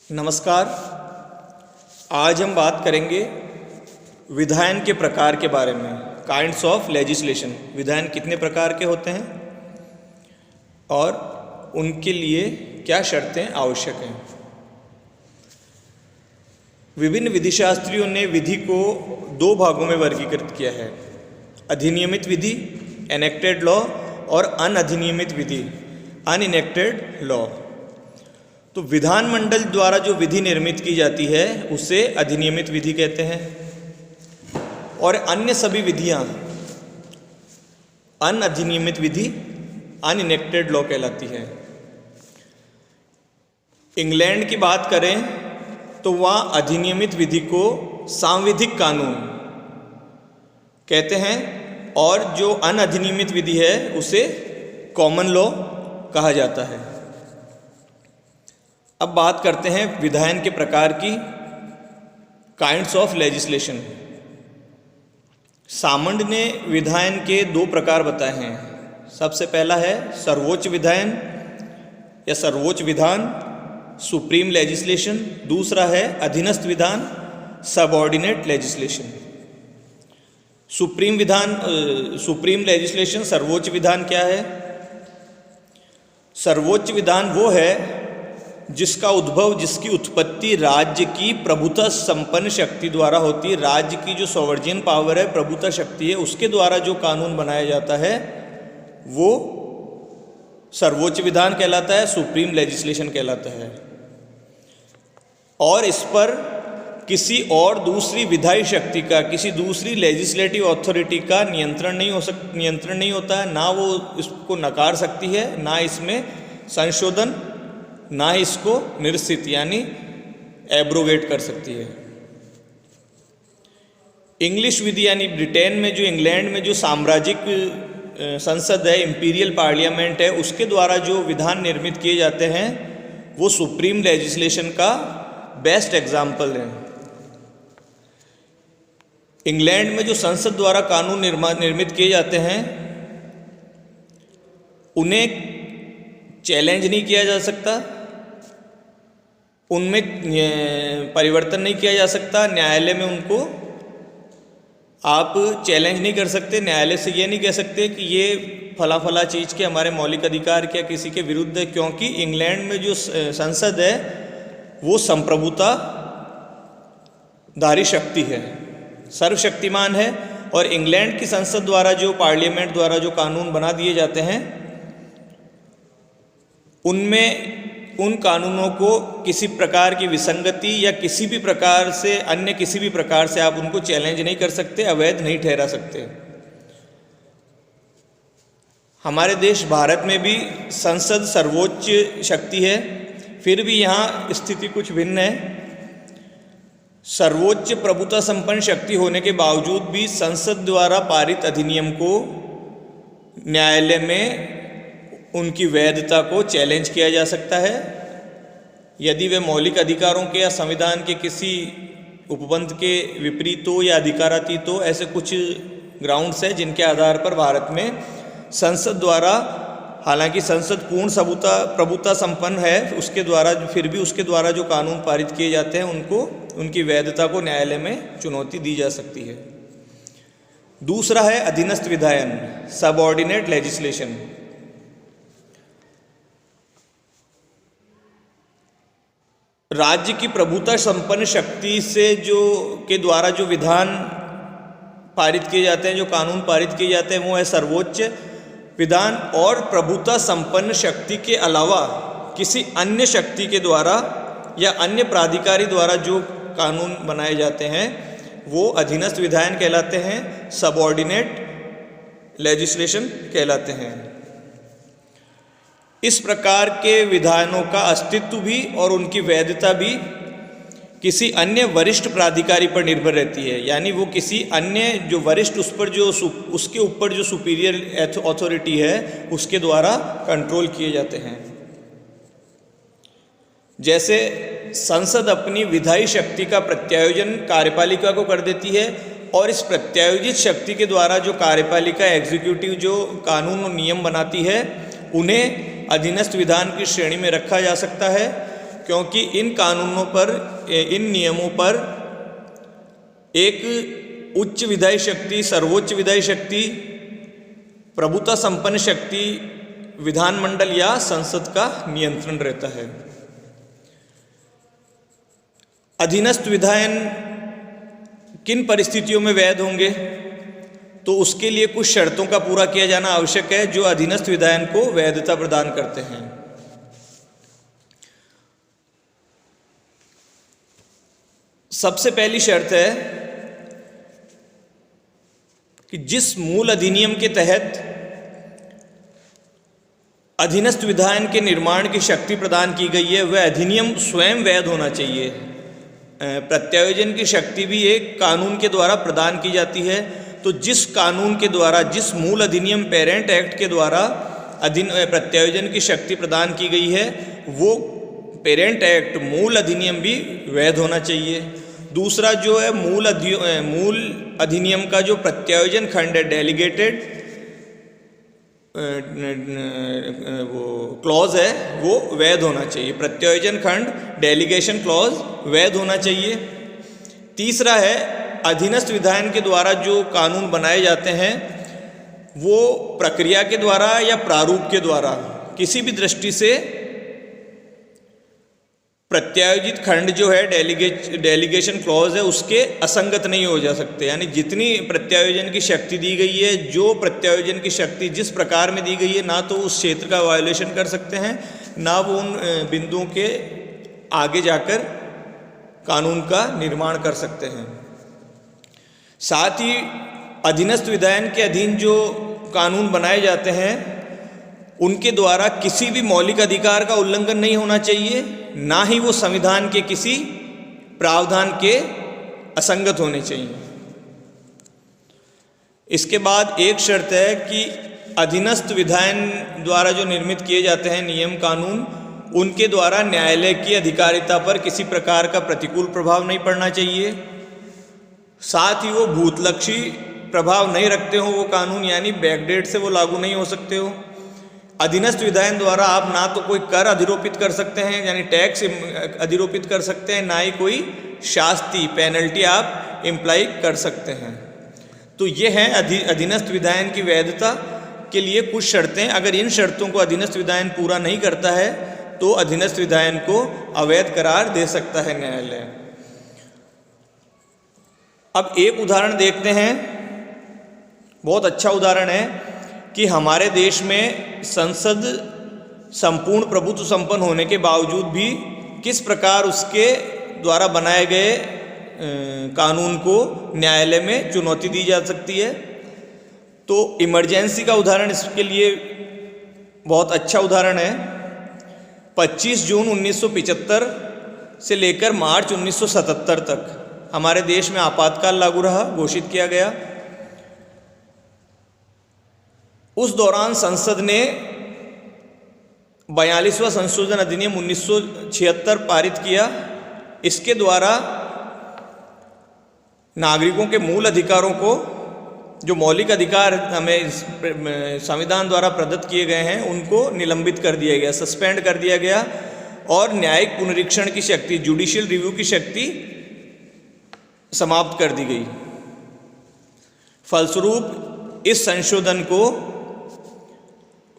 नमस्कार। आज हम बात करेंगे विधायन के प्रकार के बारे में। काइंड्स ऑफ लेजिस्लेशन, विधायन कितने प्रकार के होते हैं और उनके लिए क्या शर्तें आवश्यक हैं। विभिन्न विधिशास्त्रियों ने विधि को दो भागों में वर्गीकृत किया है, अधिनियमित विधि एनेक्टेड लॉ और अनअधिनियमित विधि अनइनेक्टेड लॉ। तो विधानमंडल द्वारा जो विधि निर्मित की जाती है उसे अधिनियमित विधि कहते हैं और अन्य सभी विधियां अनअधिनियमित विधि अनइनेक्टेड लॉ कहलाती है। इंग्लैंड की बात करें तो वहाँ अधिनियमित विधि को सांविधिक कानून कहते हैं और जो अनअधिनियमित विधि है उसे कॉमन लॉ कहा जाता है। अब बात करते हैं विधायन के प्रकार की, काइंड्स ऑफ लेजिस्लेशन। सामंड ने विधायन के दो प्रकार बताए हैं। सबसे पहला है सर्वोच्च विधायन या सर्वोच्च विधान, सुप्रीम लेजिस्लेशन। दूसरा है अधीनस्थ विधान, सबऑर्डिनेट लेजिस्लेशन। सुप्रीम लेजिस्लेशन, सर्वोच्च विधान क्या है? सर्वोच्च विधान वो है जिसका उद्भव, जिसकी उत्पत्ति राज्य की प्रभुता संपन्न शक्ति द्वारा होती है। राज्य की जो सॉवरेन पावर है, प्रभुता शक्ति है, उसके द्वारा जो कानून बनाया जाता है वो सर्वोच्च विधान कहलाता है, सुप्रीम लेजिस्लेशन कहलाता है। और इस पर किसी और दूसरी विधायी शक्ति का, किसी दूसरी लेजिस्लेटिव अथॉरिटी का नियंत्रण नहीं होता है। ना वो इसको नकार सकती है, ना इसमें संशोधन, ना ही इसको निरसित यानी एब्रोगेट कर सकती है। इंग्लिश विधि यानी ब्रिटेन में, जो इंग्लैंड में जो साम्राज्यिक संसद है, इंपीरियल पार्लियामेंट है, उसके द्वारा जो विधान निर्मित किए जाते हैं वो सुप्रीम लेजिस्लेशन का बेस्ट एग्जाम्पल है। इंग्लैंड में जो संसद द्वारा कानून निर्मित किए जाते हैं उन्हें चैलेंज नहीं किया जा सकता, उनमें परिवर्तन नहीं किया जा सकता। न्यायालय में उनको आप चैलेंज नहीं कर सकते। न्यायालय से ये नहीं कह सकते कि ये फला फला चीज़ के हमारे मौलिक अधिकार क्या किसी के विरुद्ध है, क्योंकि इंग्लैंड में जो संसद है वो संप्रभुता धारी शक्ति है, सर्वशक्तिमान है। और इंग्लैंड की संसद द्वारा जो, पार्लियामेंट द्वारा जो कानून बना दिए जाते हैं उनमें उन कानूनों को किसी प्रकार की विसंगति या किसी भी प्रकार से, अन्य किसी भी प्रकार से आप उनको चैलेंज नहीं कर सकते, अवैध नहीं ठहरा सकते। हमारे देश भारत में भी संसद सर्वोच्च शक्ति है, फिर भी यहाँ स्थिति कुछ भिन्न है। सर्वोच्च प्रभुता संपन्न शक्ति होने के बावजूद भी संसद द्वारा पारित अधिनियम को न्यायालय में उनकी वैधता को चैलेंज किया जा सकता है। यदि वे मौलिक अधिकारों के या संविधान के किसी उपबंध के विपरीत हो या अधिकारातीत हो, ऐसे कुछ ग्राउंड्स हैं जिनके आधार पर भारत में संसद द्वारा, हालांकि संसद पूर्ण प्रभुता संपन्न है, उसके द्वारा फिर भी उसके द्वारा जो कानून पारित किए जाते हैं उनको, उनकी वैधता को न्यायालय में चुनौती दी जा सकती है। दूसरा है अधीनस्थ विधायन, सबऑर्डिनेट लेजिस्लेशन। राज्य की प्रभुता संपन्न शक्ति से के द्वारा जो विधान पारित किए जाते हैं, जो कानून पारित किए जाते हैं, वो है सर्वोच्च विधान। और प्रभुता संपन्न शक्ति के अलावा किसी अन्य शक्ति के द्वारा या अन्य प्राधिकारी द्वारा जो कानून बनाए जाते हैं वो अधीनस्थ विधायन कहलाते हैं, सबऑर्डिनेट लेजिस्लेशन कहलाते हैं। इस प्रकार के विधानों का अस्तित्व भी और उनकी वैधता भी किसी अन्य वरिष्ठ प्राधिकारी पर निर्भर रहती है, यानी वो किसी अन्य जो वरिष्ठ, उसके ऊपर जो सुपीरियर अथॉरिटी है उसके द्वारा कंट्रोल किए जाते हैं। जैसे संसद अपनी विधायी शक्ति का प्रत्यायोजन कार्यपालिका को कर देती है और इस प्रत्यायोजित शक्ति के द्वारा जो कार्यपालिका एग्जीक्यूटिव जो कानून और नियम बनाती है उन्हें अधीनस्थ विधान की श्रेणी में रखा जा सकता है। क्योंकि इन कानूनों पर, इन नियमों पर एक उच्च विधायी शक्ति, सर्वोच्च विधायी शक्ति, प्रभुता संपन्न शक्ति, विधानमंडल या संसद का नियंत्रण रहता है। अधीनस्थ विधायन किन परिस्थितियों में वैध होंगे? तो उसके लिए कुछ शर्तों का पूरा किया जाना आवश्यक है जो अधीनस्थ विधायन को वैधता प्रदान करते हैं। सबसे पहली शर्त है कि जिस मूल अधिनियम के तहत अधीनस्थ विधायन के निर्माण की शक्ति प्रदान की गई है वह अधिनियम स्वयं वैध होना चाहिए। प्रत्यायोजन की शक्ति भी एक कानून के द्वारा प्रदान की जाती है। तो जिस कानून के द्वारा, जिस मूल अधिनियम पेरेंट एक्ट के द्वारा प्रत्यायोजन की शक्ति प्रदान की गई है वो पेरेंट एक्ट, मूल अधिनियम भी वैध होना चाहिए। दूसरा जो है मूल अधिनियम का जो प्रत्यायोजन खंड है, डेलीगेटेड वो क्लॉज है, वो वैध होना चाहिए। प्रत्यायोजन खंड, डेलीगेशन क्लॉज वैध होना चाहिए। तीसरा है अधीनस्थ विधायन के द्वारा जो कानून बनाए जाते हैं वो प्रक्रिया के द्वारा या प्रारूप के द्वारा किसी भी दृष्टि से प्रत्यायोजित खंड जो है, डेलीगेशन क्लॉज है, उसके असंगत नहीं हो जा सकते। यानी जितनी प्रत्यायोजन की शक्ति दी गई है, जो प्रत्यायोजन की शक्ति जिस प्रकार में दी गई है, ना तो उस क्षेत्र का वायोलेशन कर सकते हैं, ना वो उन बिंदुओं के आगे जाकर कानून का निर्माण कर सकते हैं। साथ ही अधीनस्थ विधायन के अधीन जो कानून बनाए जाते हैं उनके द्वारा किसी भी मौलिक अधिकार का उल्लंघन नहीं होना चाहिए, ना ही वो संविधान के किसी प्रावधान के असंगत होने चाहिए। इसके बाद एक शर्त है कि अधीनस्थ विधायन द्वारा जो निर्मित किए जाते हैं नियम कानून, उनके द्वारा न्यायालय की अधिकारिता पर किसी प्रकार का प्रतिकूल प्रभाव नहीं पड़ना चाहिए। साथ ही वो भूतलक्षी प्रभाव नहीं रखते हो वो कानून, यानी बैकडेट से वो लागू नहीं हो सकते हो। अधीनस्थ विधायन द्वारा आप ना तो कोई कर अधिरोपित कर सकते हैं, यानी टैक्स अधिरोपित कर सकते हैं, ना ही कोई शास्ति, पेनल्टी आप इम्प्लाई कर सकते हैं। तो ये है अधीनस्थ विधायन की वैधता के लिए कुछ शर्तें। अगर इन शर्तों को अधीनस्थ विधायन पूरा नहीं करता है तो अधीनस्थ विधायन को अवैध करार दे सकता है न्यायालय। अब एक उदाहरण देखते हैं, बहुत अच्छा उदाहरण है कि हमारे देश में संसद संपूर्ण प्रभुत्व संपन्न होने के बावजूद भी किस प्रकार उसके द्वारा बनाए गए कानून को न्यायालय में चुनौती दी जा सकती है। तो इमरजेंसी का उदाहरण इसके लिए बहुत अच्छा उदाहरण है। 25 जून 1975 से लेकर मार्च 1977 तक हमारे देश में आपातकाल लागू रहा, घोषित किया गया। उस दौरान संसद ने 42वां संशोधन अधिनियम 1976 पारित किया। इसके द्वारा नागरिकों के मूल अधिकारों को, जो मौलिक अधिकार हमें संविधान द्वारा प्रदत्त किए गए हैं, उनको निलंबित कर दिया गया, सस्पेंड कर दिया गया और न्यायिक पुनरीक्षण की शक्ति, जुडिशियल रिव्यू की शक्ति समाप्त कर दी गई। फलस्वरूप इस संशोधन को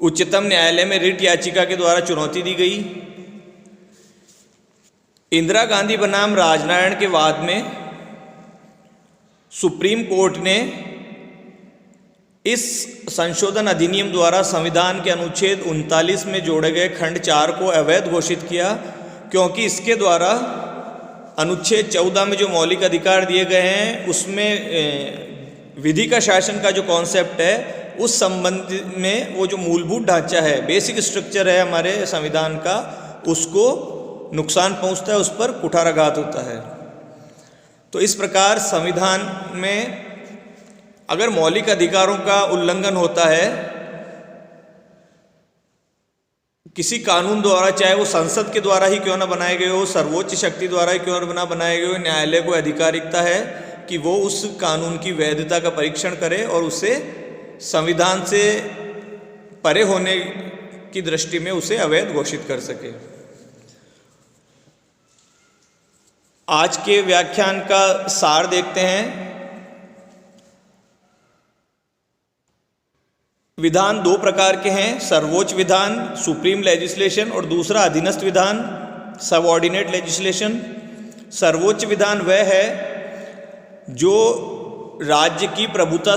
उच्चतम न्यायालय में रिट याचिका के द्वारा चुनौती दी गई। इंदिरा गांधी बनाम राजनारायण के वाद में सुप्रीम कोर्ट ने इस संशोधन अधिनियम द्वारा संविधान के अनुच्छेद 39 में जोड़े गए खंड 4 को अवैध घोषित किया, क्योंकि इसके द्वारा अनुच्छेद 14 में जो मौलिक अधिकार दिए गए हैं उसमें विधि का शासन का जो कॉन्सेप्ट है उस संबंध में वो जो मूलभूत ढांचा है, बेसिक स्ट्रक्चर है हमारे संविधान का, उसको नुकसान पहुंचता है, उस पर कुठाराघात होता है। तो इस प्रकार संविधान में अगर मौलिक अधिकारों का उल्लंघन होता है किसी कानून द्वारा, चाहे वो संसद के द्वारा ही क्यों ना बनाए गए हो, सर्वोच्च शक्ति द्वारा ही क्यों ना बनाए गए हो, न्यायालय को अधिकारिकता है कि वो उस कानून की वैधता का परीक्षण करे और उसे संविधान से परे होने की दृष्टि में उसे अवैध घोषित कर सके। आज के व्याख्यान का सार देखते हैं। विधान दो प्रकार के हैं, सर्वोच्च विधान सुप्रीम लेजिस्लेशन और दूसरा अधीनस्थ विधान सबऑर्डिनेट लेजिस्लेशन। सर्वोच्च विधान वह है जो राज्य की प्रभुता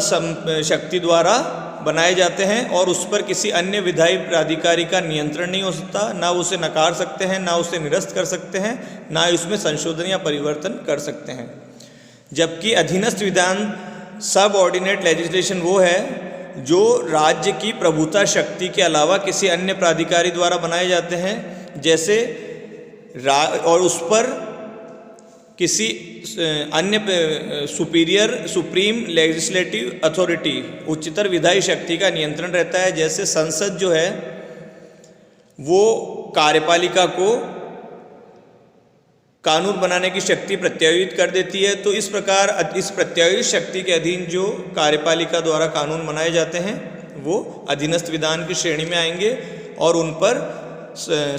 शक्ति द्वारा बनाए जाते हैं और उस पर किसी अन्य विधायी प्राधिकारी का नियंत्रण नहीं हो सकता, ना उसे नकार सकते हैं, ना उसे निरस्त कर सकते हैं, ना उसमें संशोधन या परिवर्तन कर सकते हैं। जबकि अधीनस्थ विधान सबऑर्डिनेट लेजिस्लेशन वो है जो राज्य की प्रभुता शक्ति के अलावा किसी अन्य प्राधिकारी द्वारा बनाए जाते हैं, जैसे और उस पर किसी अन्य सुप्रीम लेजिस्लेटिव अथॉरिटी उच्चतर विधायी शक्ति का नियंत्रण रहता है। जैसे संसद जो है वो कार्यपालिका को कानून बनाने की शक्ति प्रत्यायुत कर देती है, तो इस प्रकार इस प्रत्यायुत शक्ति के अधीन जो कार्यपालिका द्वारा कानून बनाए जाते हैं वो अधीनस्थ विधान की श्रेणी में आएंगे और उन पर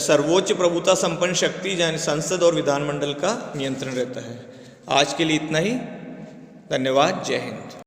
सर्वोच्च प्रभुता संपन्न शक्ति यानी संसद और विधानमंडल का नियंत्रण रहता है। आज के लिए इतना ही। धन्यवाद। जय हिंद।